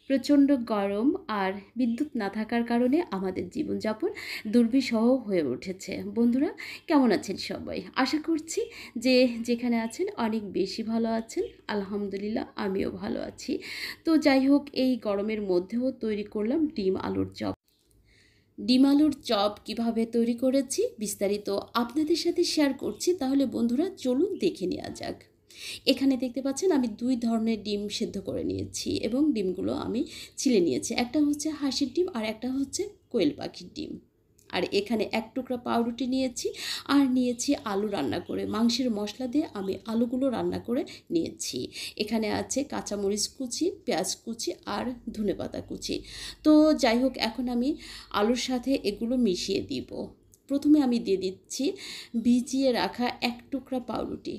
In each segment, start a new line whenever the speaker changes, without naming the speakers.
প্রচণ্ড গরম আর বিদ্যুৎ না থাকার কারণে আমাদের জীবনযাপন দুর্বিষহ হয়ে উঠেছে। বন্ধুরা, কেমন আছেন সবাই? আশা করছি যে যেখানে আছেন অনেক বেশি ভালো আছেন। আলহামদুলিল্লাহ, আমিও ভালো আছি। তো যাই হোক, এই গরমের মধ্যেও তৈরি করলাম ডিম আলুর চপ। ডিম আলুর চপ কীভাবে তৈরি করেছি বিস্তারিত আপনাদের সাথে শেয়ার করছি। তাহলে বন্ধুরা চলুন দেখে নেওয়া যাক। এখানে দেখতে পাচ্ছেন আমি 2 ধরনের ডিম সেদ্ধ করে নিয়েছি এবং ডিমগুলো আমি ছিলে নিয়েছি। একটা হচ্ছে হাঁসের ডিম আর একটা হচ্ছে কোয়েল পাখির ডিম। আর এখানে 1 টুকরা পাউরুটি নিয়েছি আর নিয়েছি আলু রান্না করে। মাংসের মশলা দিয়ে আমি আলুগুলো রান্না করে নিয়েছি। এখানে আছে কাঁচামরিচ কুচি, পেঁয়াজ কুচি আর ধনেপাতা কুচি। তো যাই হোক, এখন আমি আলুর সাথে এগুলো মিশিয়ে দিব। প্রথমে আমি দিয়ে দিচ্ছি ভিজিয়ে রাখা 1 টুকরা পাউরুটি।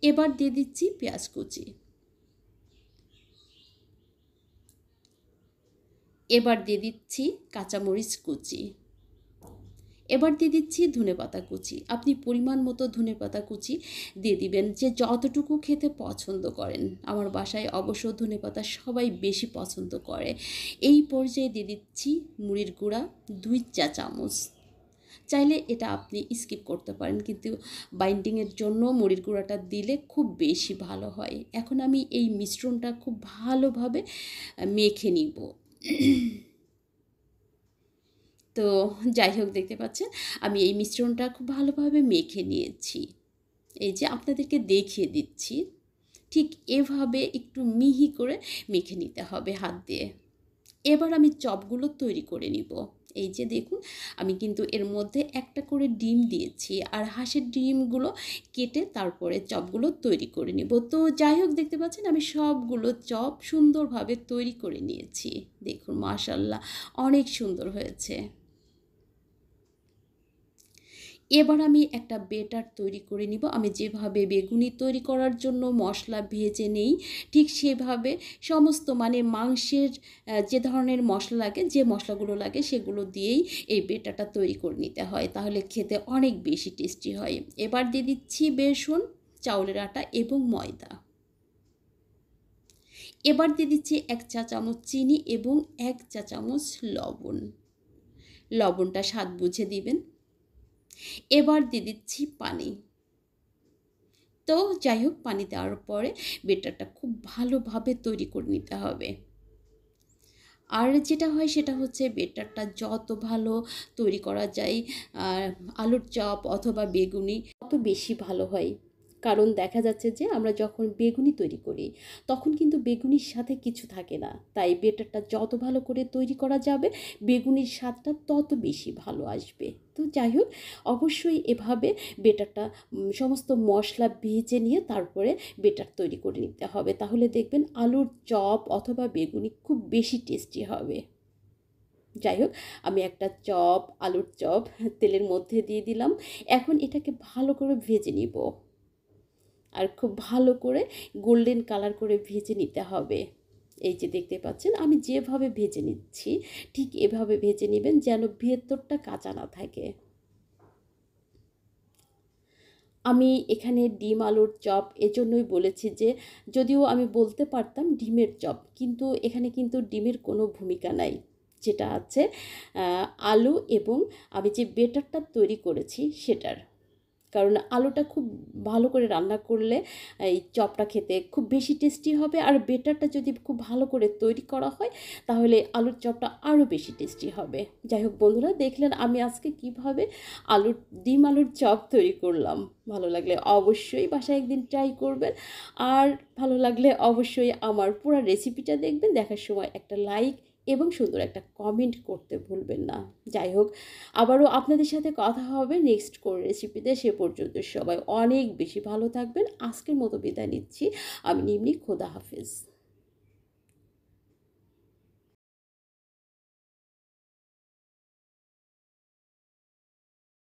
এবার দিয়ে দিচ্ছি পেঁয়াজ কুচি। এবার দিয়ে দিচ্ছি কাঁচামরিচ কুচি। এবার দিয়ে দিচ্ছি ধনেপাতা কুচি। আপনি পরিমাণ মতো ধনেপাতা কুচি দিয়ে দিবেন, যে যতটুকু খেতে পছন্দ করেন। আমার বাসায় অবশ্য ধনেপাতা সবাই বেশি পছন্দ করে। এই পর্যায়ে দিয়ে দিচ্ছি মুড়ির গুঁড়া 2 চা চামচ। চাইলে এটা আপনি স্কিপ করতে পারেন, কিন্তু বাইন্ডিংয়ের জন্য মুড়ির গুঁড়াটা দিলে খুব বেশি ভালো হয়। এখন আমি এই মিশ্রণটা খুব ভালোভাবে মেখে নিব। তো যাই হোক, দেখতে পাচ্ছেন আমি এই মিশ্রণটা খুব ভালোভাবে মেখে নিয়েছি। এই যে আপনাদেরকে দেখিয়ে দিচ্ছি, ঠিক এভাবে একটু মিহি করে মেখে নিতে হবে হাত দিয়ে। এবার আমি চপগুলো তৈরি করে নিব। এই যে দেখুন, আমি কিন্তু এর মধ্যে একটা করে ডিম দিয়েছি আর হাঁসের ডিমগুলো কেটে তারপরে চপগুলো তৈরি করে নিব। তো যাই হোক, দেখতে পাচ্ছেন আমি সবগুলো চপ সুন্দরভাবে তৈরি করে নিয়েছি। দেখুন, মাশাআল্লাহ, অনেক সুন্দর হয়েছে। এবার আমি একটা বেটার তৈরি করে নিব। আমি যেভাবে বেগুনি তৈরি করার জন্য মশলা ভেজে নেই, ঠিক সেভাবে সমস্ত মাংসের যে ধরনের মশলা লাগে, যে মশলাগুলো লাগে সেগুলো দিয়েই এই বেটাটা তৈরি করে নিতে হয়। তাহলে খেতে অনেক বেশি টেস্টি হয়। এবার দিয়ে দিচ্ছি বেসন, চাউলের আটা এবং ময়দা। এবার দিয়ে দিচ্ছি 1 চা চামচ চিনি এবং 1 চা চামচ লবণ। লবণটা স্বাদ বুঝে দিবেন। এবার দিয়ে দিচ্ছি পানি। তো যাই হোক, পানি দেওয়ার পরে বেটারটা খুব ভালোভাবে তৈরি করে নিতে হবে। আর যেটা হয় সেটা হচ্ছে, বেটারটা যত ভালো তৈরি করা যায়, আলুর চপ অথবা বেগুনি, তত বেশি ভালো হয়। কারণ দেখা যাচ্ছে যে আমরা যখন বেগুনি তৈরি করি তখন কিন্তু বেগুনির সাথে কিছু থাকে না। তাই বেটারটা যত ভালো করে তৈরি করা যাবে, বেগুনির স্বাদটা তত বেশি ভালো আসবে। তো যাই হোক, অবশ্যই এভাবে বেটারটা সমস্ত মশলা ভেজে নিয়ে তারপরে বেটার তৈরি করে নিতে হবে। তাহলে দেখবেন আলুর চপ অথবা বেগুনি খুব বেশি টেস্টি হবে। যাই হোক, আমি একটা চপ, আলুর চপ তেলের মধ্যে দিয়ে দিলাম। এখন এটাকে ভালো করে ভেজে নিব আর খুব ভালো করে গোল্ডেন কালার করে ভেজে নিতে হবে। এই যে দেখতে পাচ্ছেন আমি যেভাবে ভেজে নিচ্ছি, ঠিক এভাবে ভেজে নেবেন যেন ভেতরটা কাঁচা না থাকে। আমি এখানে ডিম আলুর চপ এজন্যই বলেছি যে, যদিও আমি বলতে পারতাম ডিমের চপ, কিন্তু এখানে কিন্তু ডিমের কোনো ভূমিকা নাই। যেটা আছে আলু এবং আমি যে বেটারটা তৈরি করেছি সেটার। কারণ আলুটা খুব ভালো করে রান্না করলে এই চপটা খেতে খুব বেশি টেস্টি হবে। আর বেটারটা যদি খুব ভালো করে তৈরি করা হয় তাহলে আলুর চপটা আরও বেশি টেস্টি হবে। যাই হোক বন্ধুরা, দেখলেন আমি আজকে কিভাবে ডিম আলুর চপ তৈরি করলাম। ভালো লাগলে অবশ্যই বাসায় একদিন ট্রাই করবেন। আর ভালো লাগলে অবশ্যই আমার পুরো রেসিপিটা দেখবেন। দেখার সময় একটা লাইক এবং সুন্দর একটা কমেন্ট করতে ভুলবেন না। যাই হোক, আবারও আপনাদের সাথে কথা হবে নেক্সট কোন রেসিপিতে। সে পর্যন্ত সবাই অনেক বেশি ভালো থাকবেন। আজকের মতো বিদায় নিচ্ছি। আমি নিম্নি, খোদা হাফেজ।